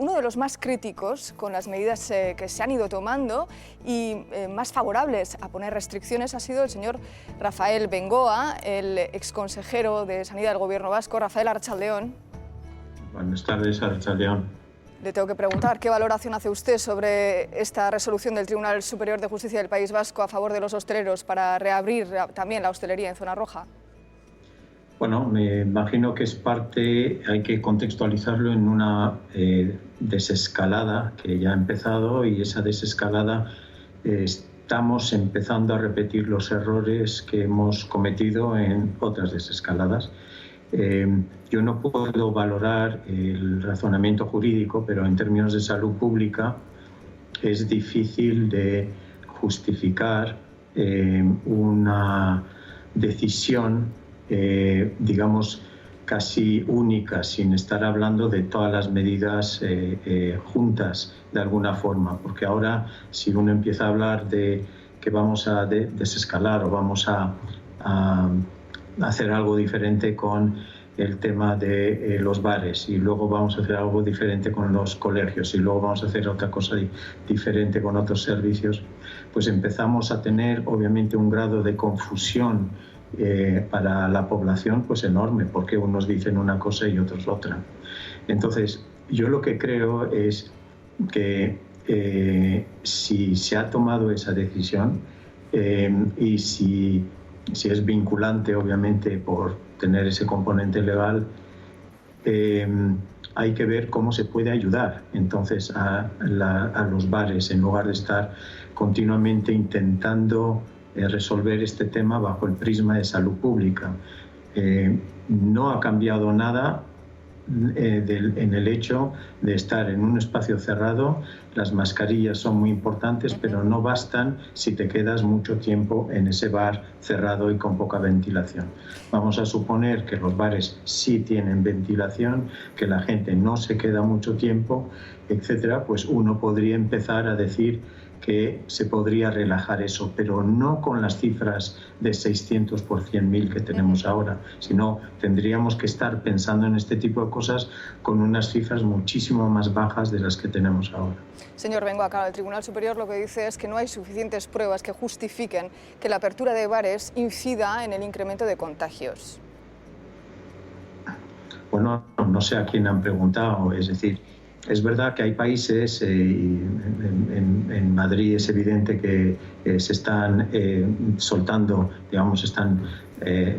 uno de los más críticos con las medidas que se han ido tomando y más favorables a poner restricciones ha sido el señor Rafael Bengoa, el exconsejero de Sanidad del Gobierno vasco. Rafael, arratsaldeon. Buenas tardes, arratsaldeon. Le tengo que preguntar, ¿qué valoración hace usted sobre esta resolución del Tribunal Superior de Justicia del País Vasco a favor de los hosteleros para reabrir también la hostelería en zona roja? Bueno, me imagino que es parte, hay que contextualizarlo en una desescalada que ya ha empezado, y esa desescalada estamos empezando a repetir los errores que hemos cometido en otras desescaladas. Yo no puedo valorar el razonamiento jurídico, pero en términos de salud pública es difícil de justificar una decisión digamos, casi única, sin estar hablando de todas las medidas juntas de alguna forma, porque ahora si uno empieza a hablar de que vamos a desescalar o vamos a hacer algo diferente con el tema de los bares, y luego vamos a hacer algo diferente con los colegios, y luego vamos a hacer otra cosa diferente con otros servicios, pues empezamos a tener obviamente un grado de confusión para la población pues enorme, porque unos dicen una cosa y otros otra. Entonces, yo lo que creo es que si se ha tomado esa decisión y si es vinculante, obviamente, por tener ese componente legal, hay que ver cómo se puede ayudar entonces a los bares, en lugar de estar continuamente intentando resolver este tema bajo el prisma de salud pública. No ha cambiado nada en el hecho de estar en un espacio cerrado. Las mascarillas son muy importantes, pero no bastan si te quedas mucho tiempo en ese bar cerrado y con poca ventilación. Vamos a suponer que los bares sí tienen ventilación, que la gente no se queda mucho tiempo, etcétera, pues uno podría empezar a decir que se podría relajar eso, pero no con las cifras de 600 por 100.000 que tenemos ahora, sino tendríamos que estar pensando en este tipo de cosas con unas cifras muchísimo más bajas de las que tenemos ahora. Señor Bengoa, claro, el Tribunal Superior lo que dice es que no hay suficientes pruebas que justifiquen que la apertura de bares incida en el incremento de contagios. Bueno, no sé a quién han preguntado, es decir, es verdad que hay países, en Madrid es evidente que se están soltando, digamos, están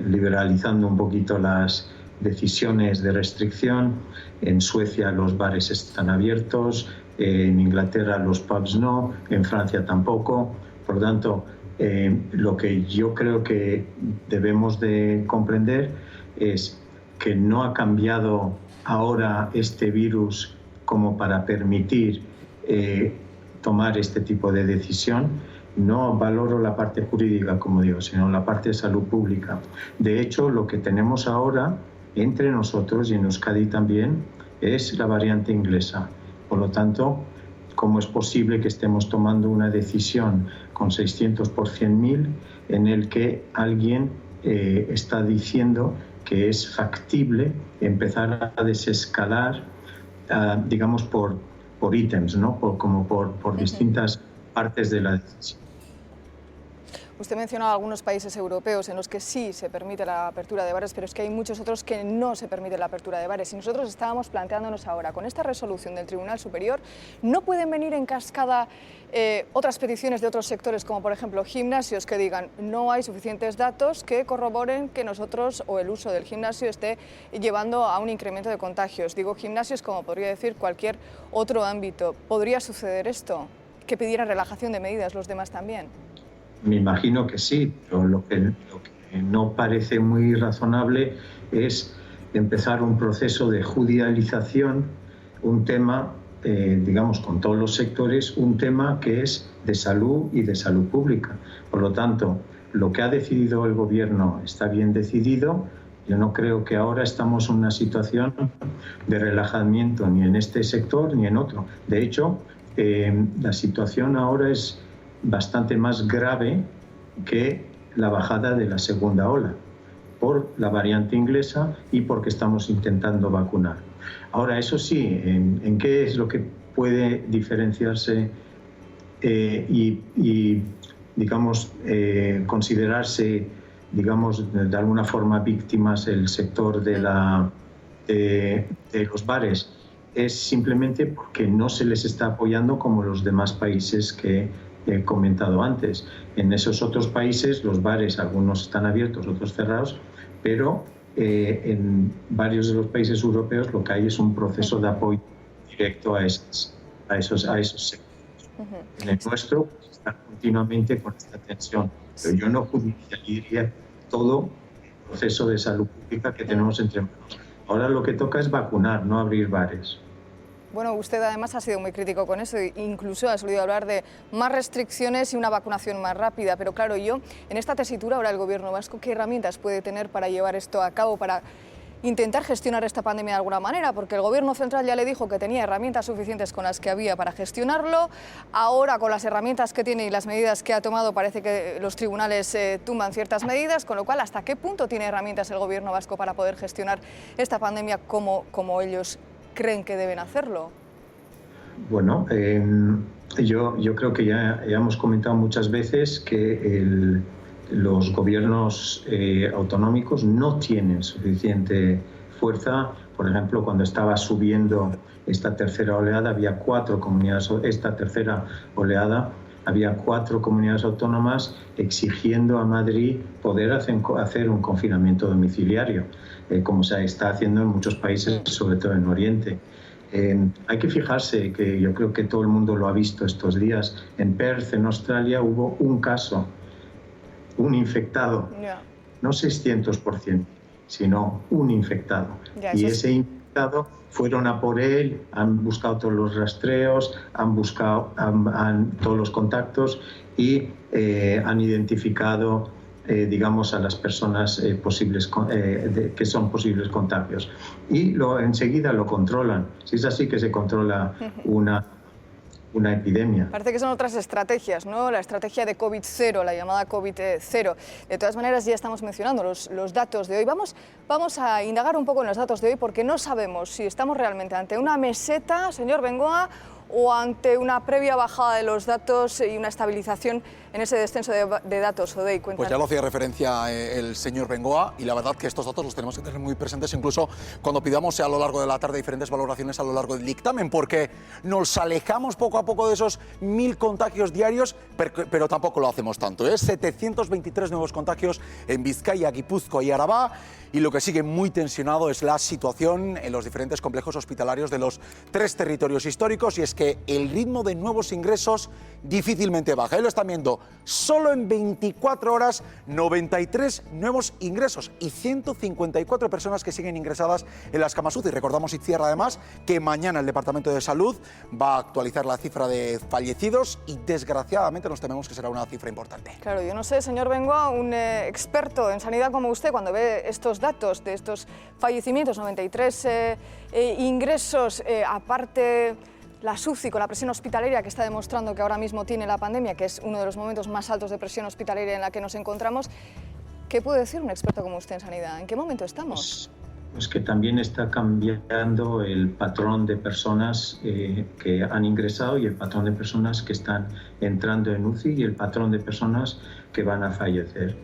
liberalizando un poquito las decisiones de restricción. En Suecia los bares están abiertos, en Inglaterra los pubs no, en Francia tampoco. Por lo tanto, lo que yo creo que debemos de comprender es que no ha cambiado ahora este virus como para permitir tomar este tipo de decisión. No valoro la parte jurídica, como digo, sino la parte de salud pública. De hecho, lo que tenemos ahora entre nosotros y en Euskadi también es la variante inglesa. Por lo tanto, ¿cómo es posible que estemos tomando una decisión con 600 por 100.000 en el que alguien está diciendo que es factible empezar a desescalar, digamos, por ítems, ¿no? por distintas partes de la decisión? Usted mencionaba algunos países europeos en los que sí se permite la apertura de bares, pero es que hay muchos otros que no se permite la apertura de bares. Y nosotros estábamos planteándonos ahora, con esta resolución del Tribunal Superior, ¿no pueden venir en cascada otras peticiones de otros sectores, como por ejemplo gimnasios, que digan no hay suficientes datos que corroboren que nosotros o el uso del gimnasio esté llevando a un incremento de contagios? Digo gimnasios como podría decir cualquier otro ámbito. ¿Podría suceder esto? ¿Que pidieran relajación de medidas los demás también? Me imagino que sí, pero lo que no parece muy razonable es empezar un proceso de judicialización, un tema, digamos, con todos los sectores, un tema que es de salud y de salud pública. Por lo tanto, lo que ha decidido el Gobierno está bien decidido. Yo no creo que ahora estamos en una situación de relajamiento ni en este sector ni en otro. De hecho, la situación ahora es bastante más grave que la bajada de la segunda ola, por la variante inglesa y porque estamos intentando vacunar. Ahora, eso sí, ¿en qué es lo que puede diferenciarse y digamos, considerarse, digamos, de alguna forma víctimas el sector de los bares? Es simplemente porque no se les está apoyando como los demás países que he comentado antes. En esos otros países los bares, algunos están abiertos, otros cerrados, pero en varios de los países europeos lo que hay es un proceso de apoyo directo a esos sectores. En el nuestro está continuamente con esta tensión, pero yo no judicializaría todo el proceso de salud pública que tenemos entre manos. Ahora lo que toca es vacunar, no abrir bares. Bueno, usted además ha sido muy crítico con eso, incluso ha solido hablar de más restricciones y una vacunación más rápida, pero claro, en esta tesitura ahora el Gobierno vasco, ¿qué herramientas puede tener para llevar esto a cabo, para intentar gestionar esta pandemia de alguna manera? Porque el Gobierno central ya le dijo que tenía herramientas suficientes con las que había para gestionarlo. Ahora, con las herramientas que tiene y las medidas que ha tomado, parece que los tribunales tumban ciertas medidas, con lo cual, ¿hasta qué punto tiene herramientas el Gobierno vasco para poder gestionar esta pandemia como ellos creen que deben hacerlo? Bueno, yo creo que ya hemos comentado muchas veces que los gobiernos autonómicos no tienen suficiente fuerza. Por ejemplo, cuando estaba subiendo esta tercera oleada, había 4 comunidades autónomas exigiendo a Madrid poder hacer un confinamiento domiciliario, como se está haciendo en muchos países, sobre todo en Oriente. Hay que fijarse, que yo creo que todo el mundo lo ha visto estos días, en Perth, en Australia, hubo un caso, un infectado, no 600%, sino un infectado. Y ese infectado fueron a por él, han buscado todos los rastreos, han buscado todos los contactos y han identificado, digamos, a las personas que son posibles contagios. Y enseguida lo controlan. Si es así que se controla una epidemia. Parece que son otras estrategias, ¿no? La estrategia de COVID-0, la llamada COVID-0. De todas maneras, ya estamos mencionando los datos de hoy. Vamos a indagar un poco en los datos de hoy porque no sabemos si estamos realmente ante una meseta, señor Bengoa, o ante una previa bajada de los datos y una estabilización en ese descenso de datos. Odey, cuéntanos. Pues ya lo hacía referencia el señor Bengoa, y la verdad que estos datos los tenemos que tener muy presentes incluso cuando pidamos a lo largo de la tarde diferentes valoraciones a lo largo del dictamen, porque nos alejamos poco a poco de esos 1000 contagios diarios, pero tampoco lo hacemos tanto. 723 nuevos contagios en Vizcaya, Guipúzcoa y Araba, y lo que sigue muy tensionado es la situación en los diferentes complejos hospitalarios de los 3 territorios históricos, y es que el ritmo de nuevos ingresos difícilmente baja. Ahí lo están viendo, solo en 24 horas 93 nuevos ingresos y 154 personas que siguen ingresadas en las camas UCI. Recordamos, Itziar, además, que mañana el Departamento de Salud va a actualizar la cifra de fallecidos y desgraciadamente nos tememos que será una cifra importante. Claro, yo no sé, señor Bengoa, un experto en sanidad como usted, cuando ve estos datos de estos fallecimientos, 93 ingresos, aparte la SUCI con la presión hospitalaria que está demostrando que ahora mismo tiene la pandemia, que es uno de los momentos más altos de presión hospitalaria en la que nos encontramos, ¿qué puede decir un experto como usted en sanidad? ¿En qué momento estamos? Pues que también está cambiando el patrón de personas que han ingresado y el patrón de personas que están entrando en UCI y el patrón de personas que van a fallecer,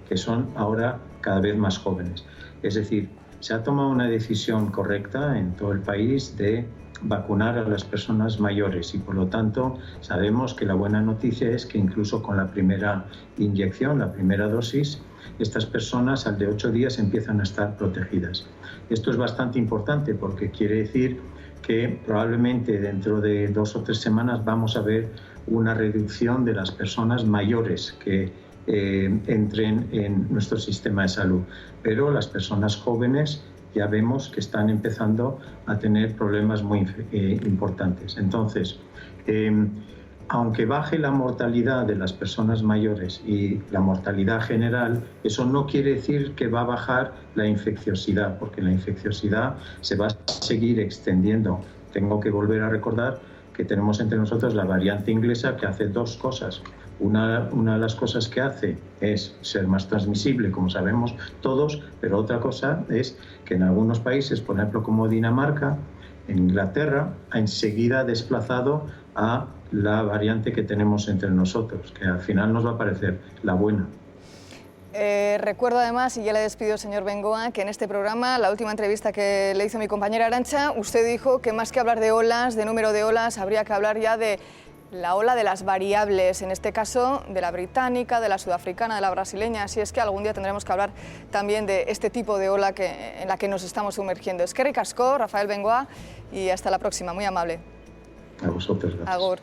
que son ahora cada vez más jóvenes. Es decir, se ha tomado una decisión correcta en todo el país de vacunar a las personas mayores y por lo tanto sabemos que la buena noticia es que incluso con la primera inyección, la primera dosis, estas personas al de 8 días empiezan a estar protegidas. Esto es bastante importante porque quiere decir que probablemente dentro de 2 o 3 semanas vamos a ver una reducción de las personas mayores que entren en nuestro sistema de salud, pero las personas jóvenes ya vemos que están empezando a tener problemas muy importantes. Entonces, aunque baje la mortalidad de las personas mayores y la mortalidad general, eso no quiere decir que va a bajar la infecciosidad, porque la infecciosidad se va a seguir extendiendo. Tengo que volver a recordar que tenemos entre nosotros la variante inglesa, que hace dos cosas. Una de las cosas que hace es ser más transmisible, como sabemos todos, pero otra cosa es que en algunos países, por ejemplo como Dinamarca, en Inglaterra, ha enseguida desplazado a la variante que tenemos entre nosotros, que al final nos va a parecer la buena. Recuerdo además, y ya le despido, señor Bengoa, que en este programa, la última entrevista que le hizo mi compañera Arantxa, usted dijo que más que hablar de olas, de número de olas, habría que hablar ya de la ola de las variables, en este caso de la británica, de la sudafricana, de la brasileña, así es que algún día tendremos que hablar también de este tipo de ola en la que nos estamos sumergiendo. Eskerrik asko, Rafael Bengoa, y hasta la próxima, muy amable. A vosotros, gracias. Agur.